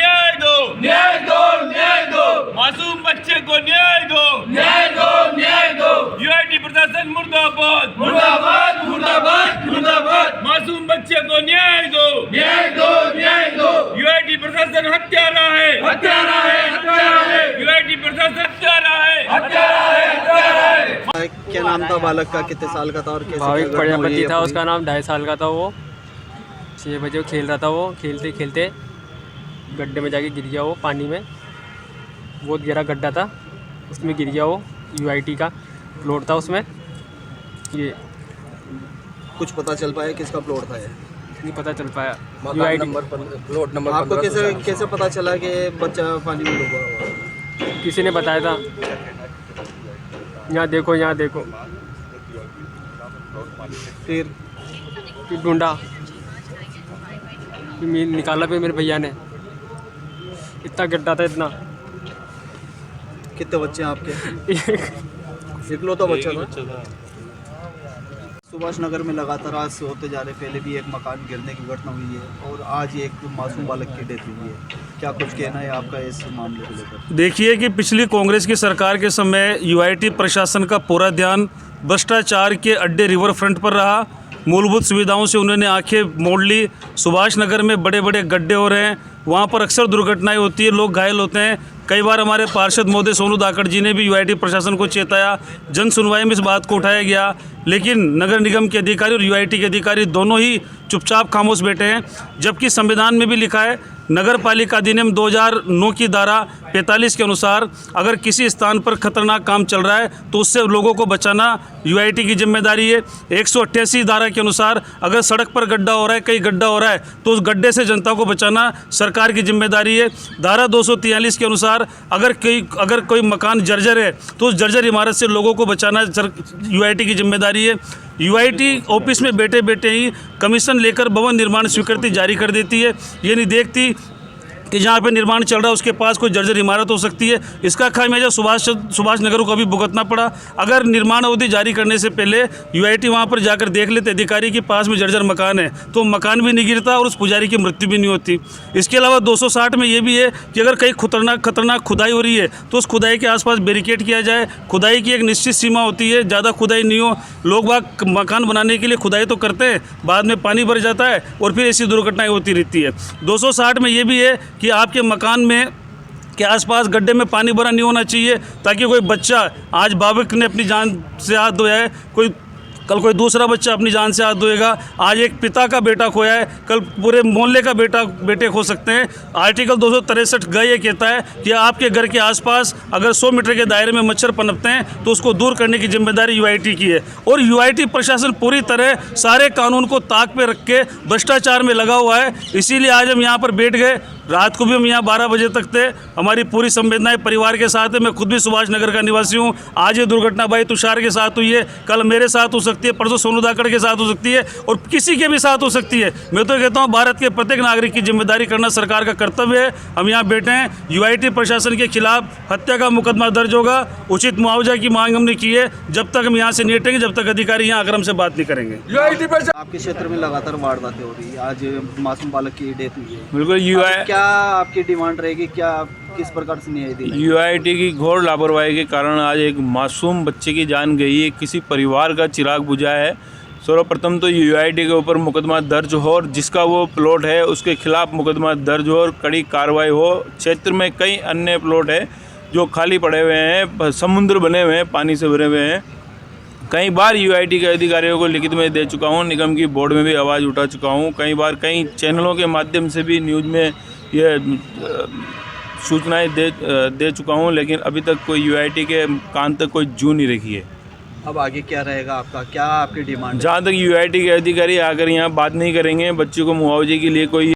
न्याय दो, न्याय दो, न्याय दो, मासूम बच्चे को न्याय दो, न्याय दो, न्याय दो, यूआईटी प्रशासन मुर्दाबाद, मुर्दाबाद, मुर्दाबाद, मुर्दाबाद, मासूम बच्चे को न्याय दो, न्याय दो, न्याय दो, यूआईटी प्रशासन हत्यारा है, हत्यारा है, हत्यारा है, यूआईटी प्रशासन हत्यारा है, हत्यारा है, हत्यारा है। क्या नाम था बालक का, कितने साल का था और कैसे भाविक क्या घटना हुई प्रजापति है था, पूरी? उसका नाम 2.5 साल का था। वो 6 बजे वो खेल रहा था। वो खेलते खेलते गड्ढे में जाके गिर गया। वो पानी में बहुत गहरा गड्ढा था, उसमें गिर गया। वो यूआईटी का प्लॉट था उसमें। ये कुछ पता चल पाया किसका प्लॉट था ये? नहीं पता चल पाया। यूआईटी प्लॉट नंबर आपको कैसे कैसे पता चला कि बच्चा पानी में डूबा हुआ है? किसी ने बताया था। यहाँ देखो, यहाँ देखो, फिर ढूंढा, फिर निकाला। फिर मेरे भैया ने, इतना गड्ढा था, इतना। कितने बच्चे हैं आपके? इकलौता बच्चा था। सुभाष नगर में लगातार आज से होते जा रहे, पहले भी एक मकान गिरने की घटना हुई है और आज एक मासूम बालक की डेथ हुई है। क्या कुछ कहना है आपका इस मामले को लेकर? देखिए कि पिछली कांग्रेस की सरकार के समय यूआईटी प्रशासन का पूरा ध्यान भ्रष्टाचार के अड्डे रिवर फ्रंट पर रहा। मूलभूत सुविधाओं से उन्होंने आंखें मोड़ ली। सुभाष नगर में बड़े बड़े गड्ढे हो रहे हैं, वहाँ पर अक्सर दुर्घटनाएं होती है, लोग घायल होते हैं। कई बार हमारे पार्षद महोदय सोनू धाकड़ जी ने भी यूआईटी प्रशासन को चेताया, जन सुनवाई में इस बात को उठाया गया, लेकिन नगर निगम के अधिकारी और यूआईटी के अधिकारी दोनों ही चुपचाप खामोश बैठे हैं। जबकि संविधान में भी लिखा है, नगर पालिका अधिनियम 2009 की धारा 45 के अनुसार अगर किसी स्थान पर खतरनाक काम चल रहा है तो उससे लोगों को बचाना यूआईटी की जिम्मेदारी है। 188 धारा के अनुसार अगर सड़क पर गड्ढा हो रहा है, कहीं गड्ढा हो रहा है, तो उस गड्ढे से जनता को बचाना सरकार की जिम्मेदारी है। धारा 243 के अनुसार अगर कोई मकान जर्जर है तो उस जर्जर इमारत से लोगों को बचाना यूआईटी की जिम्मेदारी है। यूआईटी ऑफिस में बैठे बैठे ही कमीशन लेकर भवन निर्माण स्वीकृति जारी कर देती है। ये नहीं देखती कि जहाँ पे निर्माण चल रहा है उसके पास कोई जर्जर इमारत हो सकती है। इसका खामियाजा सुभाष नगर को भी भुगतना पड़ा। अगर निर्माण अवधि जारी करने से पहले यूआईटी वहाँ पर जाकर देख लेते अधिकारी के पास में जर्जर मकान है तो मकान भी नहीं गिरता और उस पुजारी की मृत्यु भी नहीं होती। इसके अलावा 260 में ये भी है कि अगर कहीं खतरनाक खुदाई हो रही है तो उस खुदाई के आसपास बैरिकेड किया जाए। खुदाई की एक निश्चित सीमा होती है, ज़्यादा खुदाई नहीं हो। लोग बाग मकान बनाने के लिए खुदाई तो करते हैं, बाद में पानी भर जाता है और फिर ऐसी दुर्घटनाएँ होती रहती है। 260 में ये भी है कि आपके मकान में के आसपास गड्ढे में पानी भरा नहीं होना चाहिए, ताकि कोई बच्चा, आज बाबक ने अपनी जान से हाथ धोया है, कल कोई दूसरा बच्चा अपनी जान से हाथ धोएगा। आज एक पिता का बेटा खोया है, कल पूरे मोहल्ले का बेटे खो सकते हैं। आर्टिकल 263 ग ये कहता है कि आपके घर के आसपास अगर 100 मीटर के दायरे में मच्छर पनपते हैं तो उसको दूर करने की जिम्मेदारी यूआईटी की है। और यूआईटी प्रशासन पूरी तरह सारे कानून को ताक पे रख के भ्रष्टाचार में लगा हुआ है। इसीलिए आज हम यहाँ पर बैठ गए। रात को भी हम यहाँ 12 बजे तक थे। हमारी पूरी संवेदनाएं परिवार के साथ है। मैं खुद भी सुभाष नगर का निवासी हूँ। आज ये दुर्घटना भाई तुषार के साथ हुई है, कल मेरे साथ हो सकती है, परसों सोनू धाकड़ के साथ हो सकती है और किसी के भी साथ हो सकती है। मैं तो कहता हूँ भारत के प्रत्येक नागरिक की जिम्मेदारी करना सरकार का कर्तव्य है। हम यहाँ बैठे हैं। यूआईटी प्रशासन के खिलाफ हत्या का मुकदमा दर्ज होगा। उचित मुआवजा की मांग हमने की है। जब तक हम यहाँ से नहीं हटेंगे, जब तक अधिकारी यहाँ आकर हमसे बात नहीं करेंगे। आपके क्षेत्र में लगातार वारदातें हो रही है, आज मासूम बालक की डेथ हुई है। बिल्कुल क्या आपकी डिमांड रहेगी, क्या किस प्रकार से न्याय दिलाएंगे? यूआईटी की घोर लापरवाही के कारण आज एक मासूम बच्चे की जान गई है, किसी परिवार का चिराग बुझा है। सर्वप्रथम तो यूआईटी के ऊपर मुकदमा दर्ज हो और जिसका वो प्लॉट है उसके खिलाफ मुकदमा दर्ज हो और कड़ी कार्रवाई हो। क्षेत्र में कई अन्य प्लॉट है जो खाली पड़े हुए हैं, समुद्र बने हुए हैं, पानी से भरे हुए हैं। कई बार यूआईटी के अधिकारियों को लिखित में दे चुका हूँ, निगम की बोर्ड में भी आवाज़ उठा चुका हूँ। कई बार कई चैनलों के माध्यम से भी न्यूज़ में ये सूचनाएं दे चुका हूँ, लेकिन अभी तक कोई यूआईटी के कान तक कोई जू नहीं रखी है। अब आगे क्या रहेगा आपका, क्या आपकी डिमांड? जहाँ तक यूआईटी के अधिकारी आकर यहाँ बात नहीं करेंगे, बच्चों को मुआवजे के लिए कोई